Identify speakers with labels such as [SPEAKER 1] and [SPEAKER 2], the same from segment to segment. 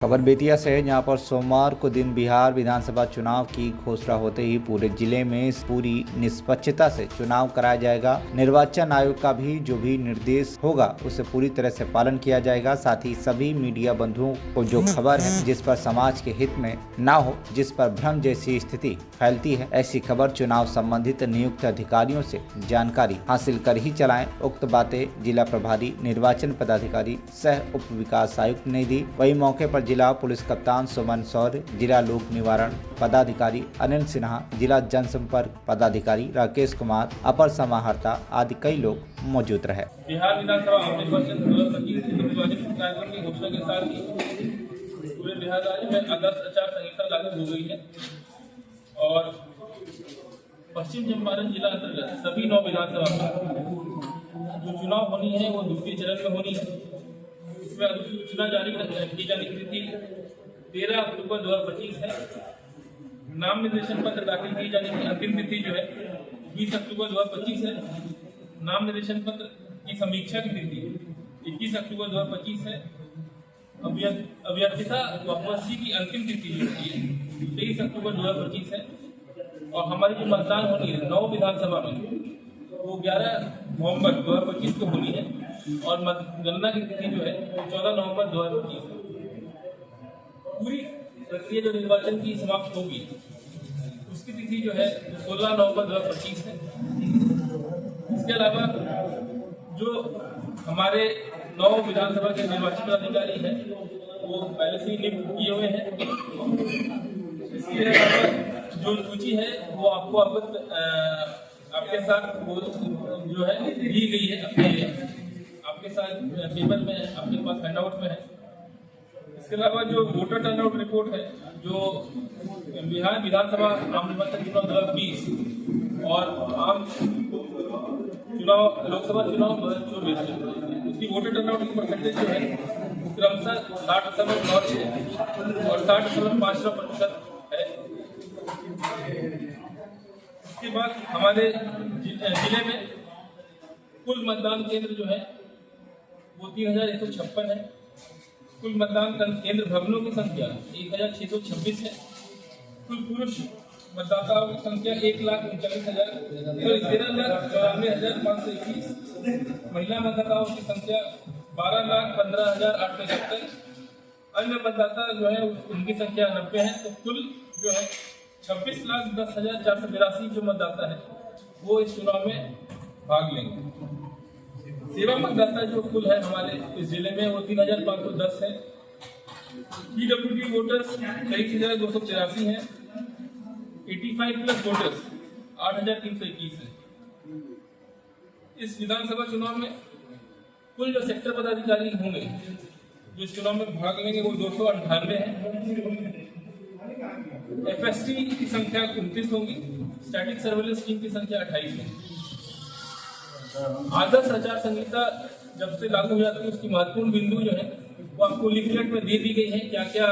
[SPEAKER 1] खबर बेतिया से है, जहां पर सोमवार को दिन बिहार विधानसभा चुनाव की घोषणा होते ही पूरे जिले में पूरी निष्पक्षता से चुनाव कराया जाएगा। निर्वाचन आयोग का भी जो भी निर्देश होगा उसे पूरी तरह से पालन किया जाएगा। साथ ही सभी मीडिया बंधुओं को जो खबर है जिस पर समाज के हित में ना हो, जिस पर भ्रम जैसी स्थिति फैलती है, ऐसी खबर चुनाव संबंधित नियुक्त अधिकारियों से जानकारी हासिल कर ही चलाएं। उक्त बातें जिला प्रभारी निर्वाचन पदाधिकारी सह उप विकास आयुक्त ने दी। वही मौके पर जिला पुलिस कप्तान सुमन शौर्य, जिला लोक निवारण पदाधिकारी अनिल सिन्हा, जिला जनसंपर्क पदाधिकारी राकेश कुमार, अपर समाहर्ता आदि कई लोग मौजूद रहे।
[SPEAKER 2] बिहार विधानसभा निर्वाचन 2025 निर्वाचन कार्यक्रम की घोषणा के साथ ही पूरे बिहार राज्य में आदर्श आचार संहिता लागू हो गई है और पश्चिम चंपारण जिला अंतर्गत सभी 9 विधानसभा जो चुनाव होनी है वो दूसरे चरण में होनी है। इसमें अधिसूचना जारी की जाने की तिथि 13 अक्टूबर 2025 है। नाम निर्देशन पत्र दाखिल किए जाने की अंतिम तिथि जो है 20 अक्टूबर 2025 है। नाम निर्देशन पत्र की समीक्षा की तिथि 21 अक्टूबर 2025 है। अभ्यर्थिता वापसी की अंतिम तिथि जो है 23 अक्टूबर 2025 है और हमारी जो मतदान होनी है 9 विधानसभा में वो 11 नवंबर 2025 को होनी है और मतगणना की तिथि जो है 14 नवंबर 2025। पूरी प्रक्रिया जो निर्वाचन की समाप्त होगी उसकी तिथि जो है 16 नवंबर 2025 है। इसके अलावा जो हमारे 9 विधानसभा के निर्वाचन अधिकारी हैं वो पहले से ही नियुक्त किए हुए हैं। इसके अलावा जो सूची है वो आपको आपके साथ वो जो है दी गई है, आपके साथ पेपर में आपके पास हैंडआउट में है। इसके अलावा जो वोटर टर्नआउट रिपोर्ट है जो बिहार विधानसभा आम निर्वाचन चुनाव 2020 और आम चुनाव लोकसभा चुनाव 2024 उसकी वोटर टर्नआउट की परसेंटेज जो है क्रमशः 60.96 और 60.59% है। इसके बाद हमारे जिले में कुल मतदान केंद्र जो है वो 3156 है। कुल मतदान केंद्र भवनों की संख्या 1626 है। कुल पुरुष मतदाताओं की संख्या 13,94,521। महिला मतदाताओं की संख्या 12,15,870। अन्य मतदाता जो है उनकी संख्या 90 है। तो कुल जो है 26,10,482 जो मतदाता है वो इस चुनाव में भाग लेंगे। सेवा मतदाता जो कुल है हमारे इस जिले में वो 3,510 है। PWD वोटर्स 23,283 है। 85+ वोटर्स 8,321 है। इस विधानसभा चुनाव में कुल जो सेक्टर पदाधिकारी होंगे जो इस चुनाव में भाग लेंगे वो 298 है। FST की संख्या 29 होगी। स्टैटिक सर्वेलेंस टीम की संख्या 28 है। आदर्श आचार संहिता जब से लागू हो जाती है उसकी महत्वपूर्ण बिंदु जो है वो आपको लीफलेट में दे दी गई है। क्या क्या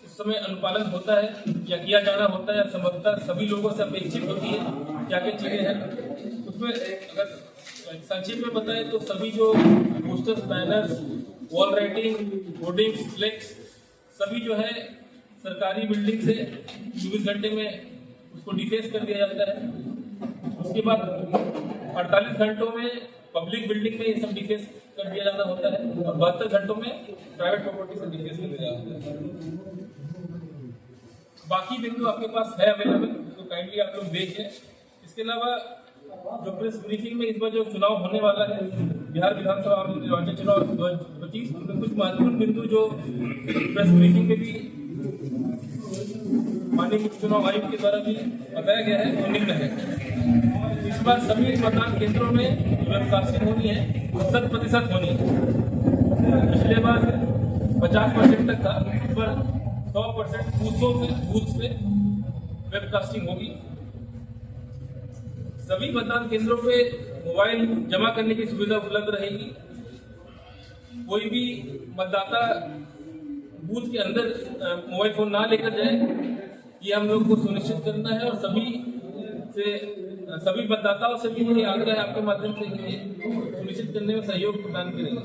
[SPEAKER 2] उस समय अनुपालन होता है या किया जाना होता है, संभवतः सभी लोगों से अपेक्षित होती है, क्या क्या चीजें हैं उसमें अगर संक्षेप में बताएं तो सभी जो posters, banners, wall writing, hoardings, flex सभी जो है सरकारी बिल्डिंग से 24 घंटे में उसको डिफेस कर दिया जाता है। उसके बाद 48 घंटों में पब्लिक बिल्डिंग में ये सब डिफेस कर दिया जाना होता है और 72 घंटों में प्राइवेट प्रॉपर्टी से डिफेस कर दिया जाता है। बाकी बिंदु आपके पास है अवेलेबल, तो काइंडली आप लोग देखें। इसके अलावा जो प्रेस ब्रीफिंग में इस बार जो चुनाव होने वाला है बिहार विधानसभा निर्वाचन चुनाव 2025 उनमें कुछ महत्वपूर्ण बिंदु जो प्रेस ब्रीफिंग में भी माननीय मुख्य चुनाव आयुक्त के द्वारा भी बताया गया है वो निम्न है। इस बार सभी मतदान केंद्रों में वेबकास्टिंग होनी है, 100% होनी है। पिछले बार 50% तक था, इस बार 100% बूथ पे वेबकास्टिंग होगी। सभी मतदान केंद्रों पे मोबाइल जमा करने की सुविधा उपलब्ध रहेगी। कोई भी मतदाता बूथ के अंदर मोबाइल फोन ना लेकर जाए, ये हम लोग को सुनिश्चित करना है और सभी मतदाताओं से भी यही आग्रह है आपके माध्यम से सुनिश्चित करने में सहयोग प्रदान करेंगे।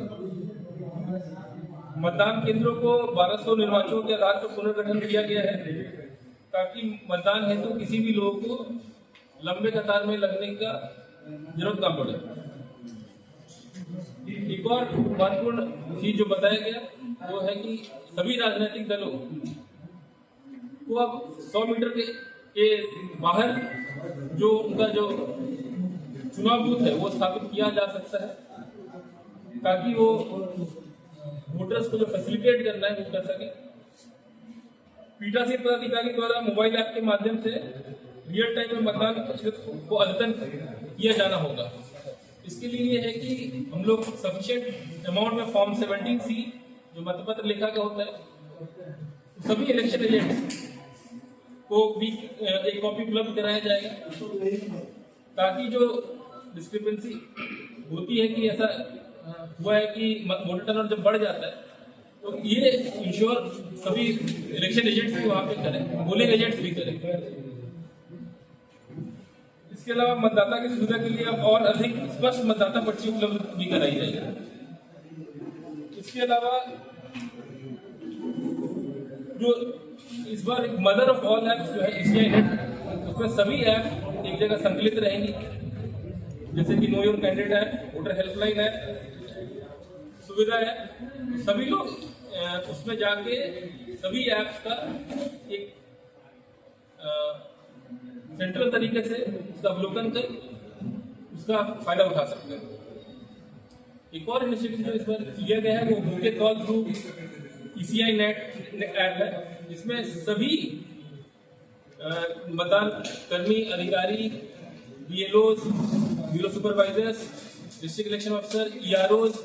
[SPEAKER 2] मतदान केंद्रों को 1200 निर्वाचकों के आधार पर पुनर्गठन किया गया है ताकि मतदान हेतु किसी भी लोगों को लंबे कतार में लगने का जरूरत न पड़े। एक और महत्वपूर्ण चीज जो बताया गया वो है कि सभी राजनीतिक दलों को अब 100 मीटर के बाहर जो उनका जो चुनाव बूथ है वो स्थापित किया जा सकता है ताकि वो वोटर्स को जो फैसिलिटेट करना है वो कर सके। पीठासीन पदाधिकारी द्वारा मोबाइल ऐप के माध्यम से रियल टाइम में मतदान प्रतिशत को अद्यतन किया जाना होगा। इसके लिए ये है कि हम लोग सफिशिएंट अमाउंट में फॉर्म 17C जो मतपत्र लेखा का होता है सभी इलेक्शन एजेंट्स को भी एक कॉपी उपलब्ध कराया जाएगा ताकि जो डिस्क्रिपेंसी होती है कि ऐसा हुआ है कि वोटर टर्नआउट जब बढ़ जाता है तो ये इंश्योर सभी इलेक्शन एजेंट्स भी वहां पे करें, पोलिंग एजेंट्स भी करें। इसके अलावा मतदाता की सुविधा के लिए अब और अधिक स्पष्ट मतदाता पर्ची उपलब्ध भी कराई जाएगी। इसके अलावा जो इस बार एक मदर ऑफ ऑल ऐप्स जो है ECI नेट, उसमें सभी ऐप एक जगह संकलित रहेंगी, जैसे कि know your candidate app, voter helpline app, सुविधा है। सभी लोग उसमें जाके सभी ऐप्स का एक सेंट्रल तरीके से उसका अवलोकन कर उसका फायदा उठा सकते हैं। एक और इनिशिएटिव जो इस बार लिया गया है वो bouquet call through ECI net app है, जिसमें सभी मतदान कर्मी, अधिकारी, BLOs, bureau supervisors, district election officer, EROs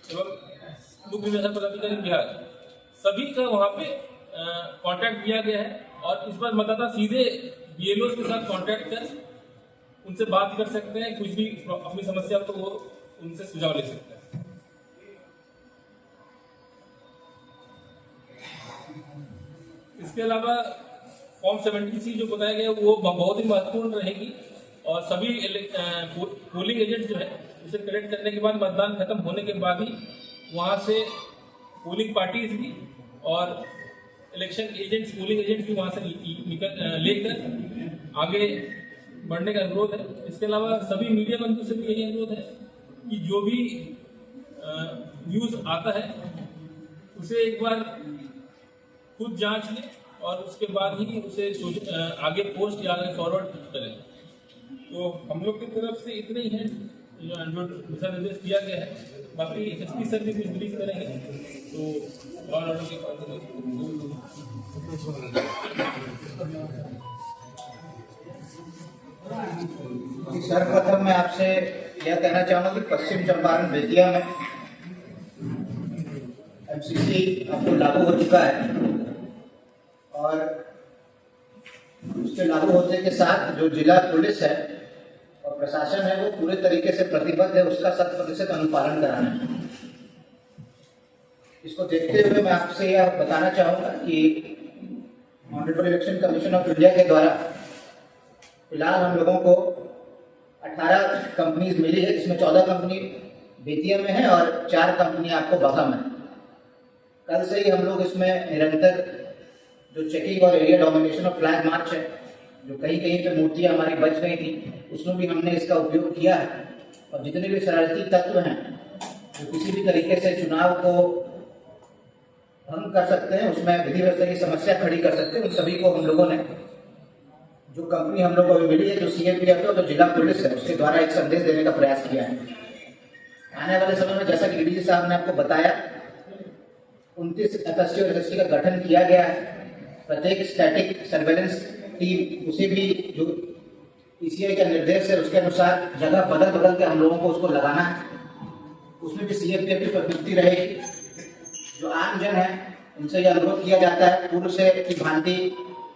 [SPEAKER 2] एवं मुख्य निर्वाचन पदाधिकारी बिहार सभी का वहां पे कांटेक्ट दिया गया है और इस बार मतदाता सीधे BLOs के साथ कांटेक्ट कर उनसे बात कर सकते हैं, कुछ भी अपनी समस्या तो वो उनसे सुझाव ले सकते हैं। इसके अलावा फॉर्म 70C जो बताया गया वो बहुत ही महत्वपूर्ण रहेगी और सभी पोलिंग एजेंट जो है उसे कलेक्ट करने के बाद मतदान खत्म होने के बाद ही वहां से पोलिंग पार्टीज भी और इलेक्शन एजेंट्स, पोलिंग एजेंट्स भी वहां से लेकर आगे बढ़ने का अनुरोध है। इसके अलावा सभी मीडिया बंधु से भी यही अनुरोध है कि जो भी न्यूज आता है उसे एक बार खुद जांच लें और उसके बाद ही उसे आगे पोस्ट या आगे फॉरवर्ड करें। तो हम लोग की तरफ से इतने ही है जो दिशा निर्देश दिया गया है। बाकी SP सर भी कुछ ब्रीफ करेंगे तो और ऑर्डर के
[SPEAKER 3] सर्वप्रथम मैं आपसे यह कहना चाहूंगा कि पश्चिम चंपारण बेतिया में MCC आपको लागू हो चुका है और उसके लागू होने के साथ जो जिला पुलिस है और प्रशासन है वो पूरे तरीके से प्रतिबद्ध है उसका 100% अनुपालन कराना है। इसको देखते हुए मैं आपसे यह बताना चाहूंगा कि honourable election commission of India के द्वारा फिलहाल हम लोगों को 18 कंपनीज मिली है, जिसमें 14 कंपनी बेतिया में है और 4 कंपनी आपको बाघा में है। कल से ही हम लोग इसमें निरंतर जो चेकिंग और area domination of flag march है, जो कहीं कहीं पे मूर्तियां हमारी बच गई थी, उसमें भी हमने इसका उपयोग किया है और जितने भी शरारती तत्व हैं जो किसी भी तरीके से चुनाव को भंग कर सकते हैं, उसमें विधि व्यवस्था की समस्या खड़ी कर सकते हैं, उन सभी को हम लोगों ने जो कंपनी हम लोग को अभी मिली है, जो CAPF है, जो जिला पुलिस है, उसके द्वारा एक संदेश देने का प्रयास किया है। आने वाले समय में जैसा कि DDG साहब ने आपको बताया 29 FST और SST का गठन किया गया है। प्रत्येक स्टैटिक सर्वेलेंस टीम उसे भी जो ECI का निर्देश है उसके अनुसार जगह बदल के हम लोगों को उसको लगाना है। उसमें भी CAPF की प्रवृत्ति रहेगी। जो आम जन है उनसे यह अनुरोध किया जाता है पूर्व से की भांति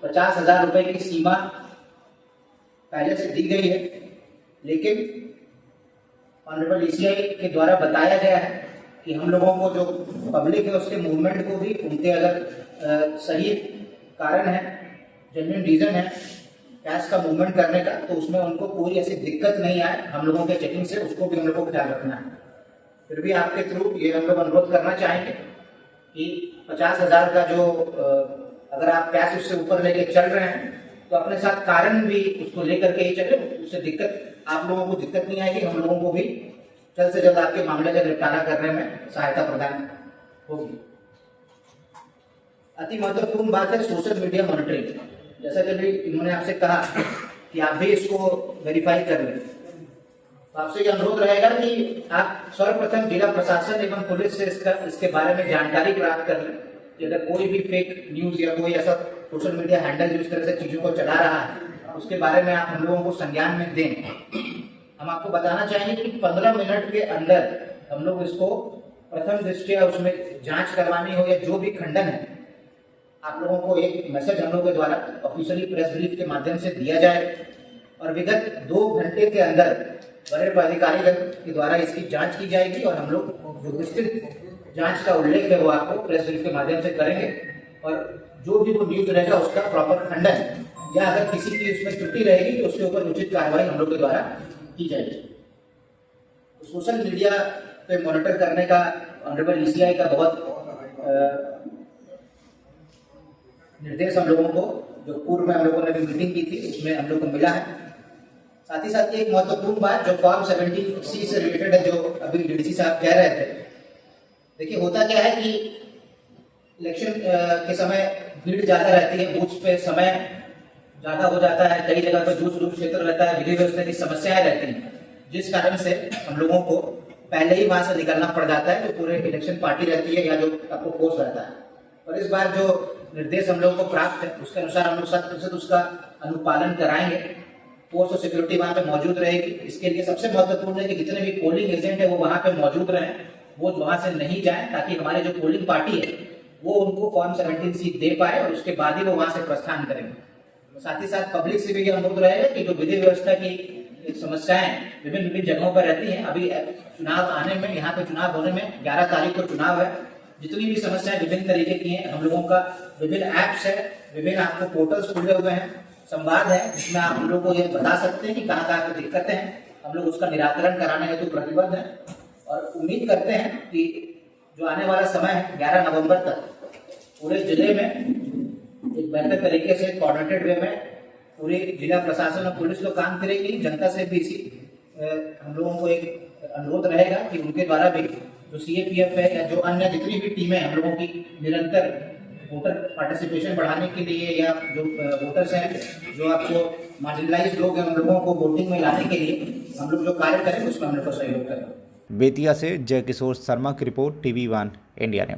[SPEAKER 3] 50,000 रुपए की सीमा पहले से दी गई है, लेकिन ऑनरेबल ECI के द्वारा बताया गया है कि हम लोगों को जो पब्लिक है उसके मूवमेंट को भी उनके अगर सही कारण है, जेन्युइन रीजन है कैश का मूवमेंट करने का, तो उसमें उनको कोई ऐसी दिक्कत नहीं आए हम लोगों के चेकिंग से, उसको भी हम लोगों को ख्याल रखना है। फिर भी आपके थ्रू ये हम लोग अनुरोध करना चाहेंगे कि 50,000 का जो अगर आप कैश उससे ऊपर लेके चल रहे हैं तो अपने साथ कारण भी उसको लेकर के ही चले, उससे दिक्कत आप लोगों को दिक्कत नहीं आएगी, हम लोगों को भी जल्द से जल्द आपके मामले का निपटारा करने में सहायता प्रदान होगी। अति महत्वपूर्ण बात है सोशल मीडिया मॉनिटरिंग। जैसा कि अभी इन्होंने आपसे कहा कि आप भी इसको वेरीफाई कर लें, तो आपसे ये अनुरोध रहेगा कि आप सर्वप्रथम जिला प्रशासन एवं पुलिस से इसके बारे में जानकारी प्राप्त कर लें कि अगर कोई भी फेक न्यूज या कोई ऐसा सोशल मीडिया हैंडल जिस तरह से चीजों को चला रहा है उसके बारे में आप हम लोगों को संज्ञान में दें। हम आपको बताना चाहेंगे कि 15 मिनट के अंदर हम लोग इसको प्रथम दृष्टया उसमें जांच करवानी हो या जो भी खंडन है आप लोगों को एक मैसेज हम लोग के द्वारा ऑफिशियली प्रेस ब्रीफ के माध्यम से दिया जाए और विगत 2 घंटे के अंदर वरीय अधिकारी के द्वारा इसकी जांच की जाएगी और हम लोग जो विस्तृत जांच का उल्लेख है वो आपको प्रेस ब्रीफ के माध्यम से करेंगे और जो भी वो न्यूज रहेगा उसका प्रॉपर खंडन या अगर किसी की उसमें त्रुटि रहेगी तो उसके ऊपर उचित कार्रवाई हम लोग के द्वारा की जाएगी। सोशल मीडिया पे मॉनिटर करने का ऑनरेबल ईसीआई का बहुत निर्देश हम लोगों को जो पूर्व में हम लोगों ने भी मीटिंग की थी उसमें हम लोग को मिला है। साथ ही साथ एक महत्वपूर्ण बात जो फॉर्म 17C से रिलेटेड है जो अभी डीडीसी साहब कह रहे थे, देखिए होता क्या है कि इलेक्शन के समय भीड़ ज्यादा रहती है, बूथ पे समय ज्यादा हो जाता है, कई जगह पर दूर क्षेत्र रहता है, विधि व्यवस्था की समस्याएं रहती हैं, जिस कारण से हम लोगों को पहले ही वहां से निकलना पड़ जाता है जो पूरे इलेक्शन पार्टी रहती है या जो आपको फोर्स रहता है। और इस बार जो निर्देश हम लोगों को प्राप्त है उसके अनुसार हम लोग 100% उसका अनुपालन कराएंगे। फोर्स और सिक्योरिटी वहां पे मौजूद रहेगी। इसके लिए सबसे महत्वपूर्ण है कि जितने भी पोलिंग एजेंट है वो वहां पे मौजूद रहें, वो वहां से नहीं जाएं ताकि हमारे जो पोलिंग पार्टी है वो उनको फॉर्म 17C दे पाए और उसके बाद ही वो वहां से प्रस्थान करेंगे। साथ ही साथ पब्लिक से भी ये अनुरोध रहेगा कि जो विधि व्यवस्था की समस्याएं विभिन्न जगहों पर रहती हैं, अभी चुनाव आने में यहाँ पे चुनाव होने में 11 तारीख को चुनाव है, जितनी भी समस्याएं विभिन्न तरीके की हैं, हम लोगों का विभिन्न ऐप्स है, विभिन्न आपको पोर्टल्स खुले हुए हैं, संवाद है जिसमें आप हम लोग को ये बता सकते हैं कि कहाँ कहाँ पे दिक्कतें हैं, हम लोग उसका निराकरण कराने हेतु प्रतिबद्ध हैं और उम्मीद करते हैं कि जो आने वाला समय है 11 नवंबर तक पूरे जिले में एक बेहतर तरीके से कोऑर्डिनेटेड वे में पूरे जिला प्रशासन और पुलिस लोग काम करेगी। जनता से भी इसी हम लोगों को एक अनुरोध रहेगा कि उनके द्वारा भी जो सीएपीएफ है या जो अन्य जितनी भी टीमें हम लोगों की निरंतर वोटर पार्टिसिपेशन बढ़ाने के लिए या जो वोटर्स हैं जो आपको मार्जिनलाइज लोग हैं उन लोगों को वोटिंग में लाने के लिए हम लोग जो कार्य करें उसमें हम लोग को सहयोग करें।
[SPEAKER 1] बेतिया से जय किशोर शर्मा की रिपोर्ट, TV1 इंडिया न्यूज।